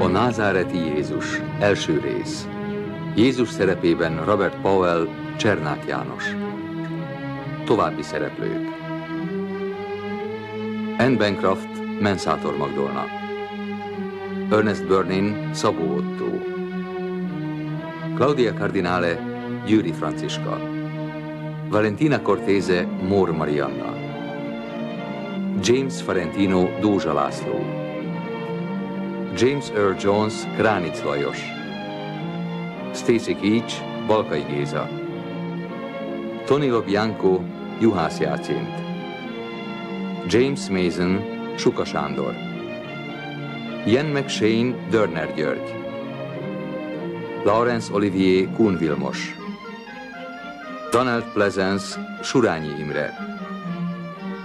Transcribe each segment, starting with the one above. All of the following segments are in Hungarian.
A názáreti Jézus, első rész. Jézus szerepében Robert Powell, Csernák János. További szereplők. Anne Bancroft, Mensátor Magdolna. Ernest Burnin, Szabó Ottó. Claudia Cardinale, Győri Franciska. Valentina Cortese, Mór Marianna. James Farentino, Dózsa László. James Earl Jones, Kránic Lajos. Stacy Keach, Balkai Géza. Tony LoBianco, Juhász Jácint. James Mason, Suka Sándor. Ian McShane, Dörner György. Laurence Olivier, Kuhn Vilmos. Donald Pleasence, Surányi Imre.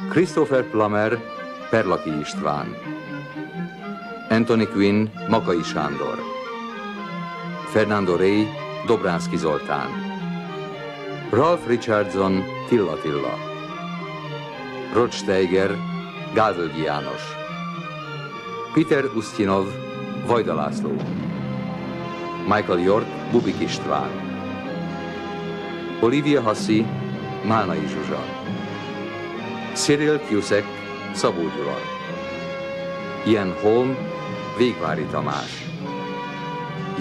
Christopher Plummer, Perlaki István. Anthony Quinn, Makai Sándor. Fernando Rey, Dobránszki Zoltán. Ralph Richardson, Tilla Tilla. Rod Steiger, Gálvölgyi János. Peter Ustinov, Vajda László. Michael York, Bubik István. Olivia Hassi, Málnai Zsuzsa. Cyril Cusack, Szabó Gyula. Ian Holm, Végvári Tamás.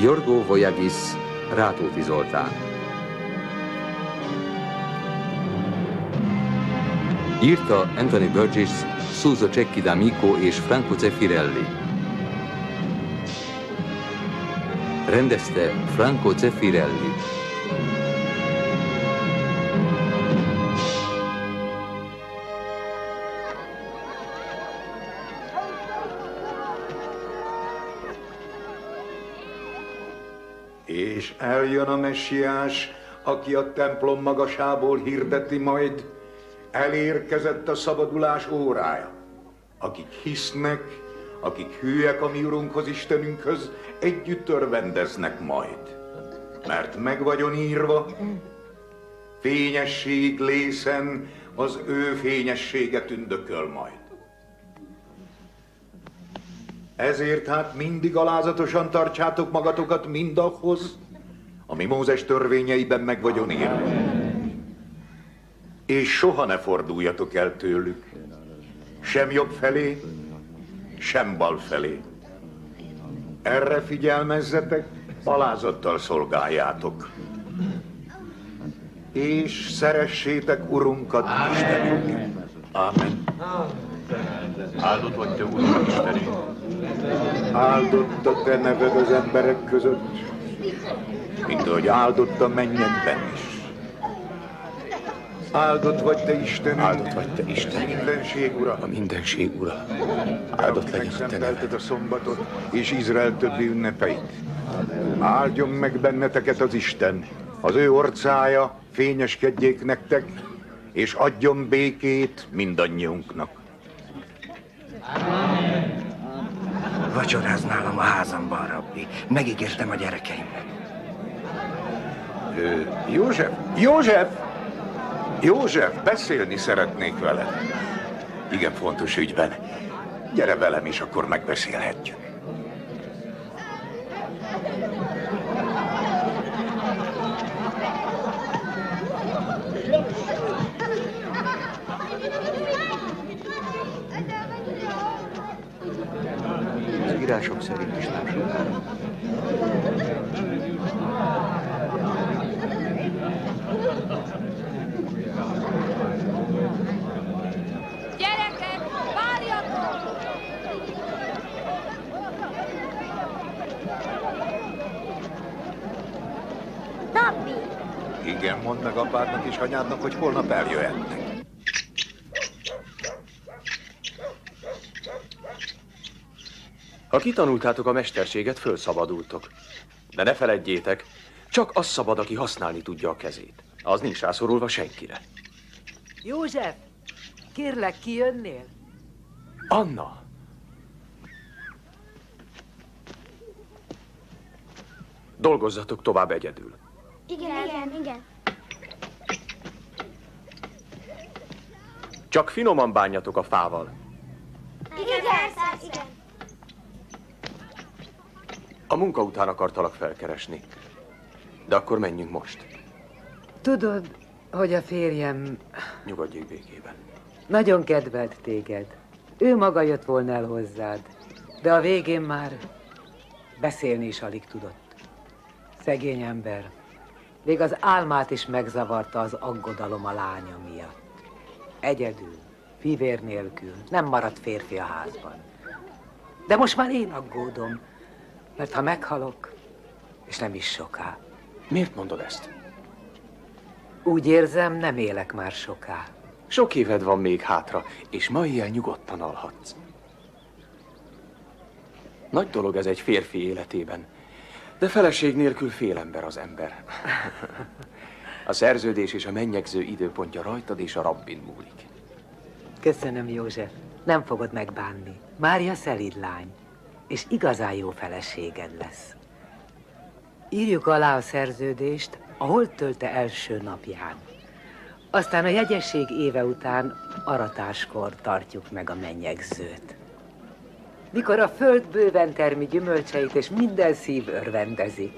Jorgó Vojagis, Rátóti Zoltán. Írta Anthony Burgess, Suso Cecchi D'Amico és Franco Zeffirelli. Rendezte Franco Zeffirelli. És eljön a messiás, aki a templom magasából hirdeti majd, elérkezett a szabadulás órája. Akik hisznek, akik hűek a mi Urunkhoz, Istenünkhöz, együtt örvendeznek majd. Mert meg vagyon írva, fényesség lészen az ő fényessége tündököl majd. Ezért hát mindig alázatosan tartsátok magatokat mindahhoz, ami Mózes törvényeiben meg vagyon írva. És soha ne forduljatok el tőlük, sem jobb felé, sem bal felé. Erre figyelmezzetek, alázattal szolgáljátok. És szeressétek Urunkat, Istenünket. Ámen. Áldott vagy te, Uram, Istenünk. Áldott a te neved az emberek között, mint ahogy áldott a mennyekben is. Áldott vagy te Istenünk. Áldott vagy te Istenünk. Mindenség Ura. A mindenség Ura. Áldott legyen a te neved. A szombatot és Izrael többi ünnepeit. Áldjon meg benneteket az Isten. Az ő orcája fényeskedjék nektek, és adjon békét mindannyiunknak. Vacsoráz nálam a házamban, rabbi. Megígértem a gyerekeimnek. József, beszélni szeretnék veled. Igen fontos ügyben. Gyere velem, és akkor megbeszélhetjük. Az írások szerint is nem sokára. Gyerekek, várjatok! Rabbi! Igen, mondd meg apádnak és anyádnak, hogy holnap eljöhetnek. Ha kitanultátok a mesterséget, fölszabadultok. De ne feledjétek, csak az szabad, aki használni tudja a kezét. Az nincs rászorulva senkire. József, kérlek, kijönnél? Anna! Dolgozzatok tovább egyedül. Igen. Csak finoman bánjatok a fával. Igen. A munka után akartalak felkeresni. De akkor menjünk most. Tudod, hogy a férjem Nyugodjék békében. nagyon kedvelt téged. Ő maga jött volna el hozzád, de a végén már beszélni is alig tudott. Szegény ember. Még az álmát is megzavarta az aggodalom a lánya miatt. Egyedül, fivér nélkül, nem maradt férfi a házban. De most már én aggódom, mert ha meghalok, és nem is soká. Miért mondod ezt? Úgy érzem, nem élek már soká. Sok éved van még hátra, és ma ilyen nyugodtan alhatsz. Nagy dolog ez egy férfi életében, de feleség nélkül félember az ember. A szerződés és a mennyegző időpontja rajtad és a rabbin múlik. Köszönöm, József. Nem fogod megbánni. Mária szelíd lány, és igazán jó feleséged lesz. Írjuk alá a szerződést a holttölte első napján. Aztán a jegyesség éve után aratáskor tartjuk meg a mennyegzőt. Mikor a föld bőven termi gyümölcseit, és minden szív örvendezik.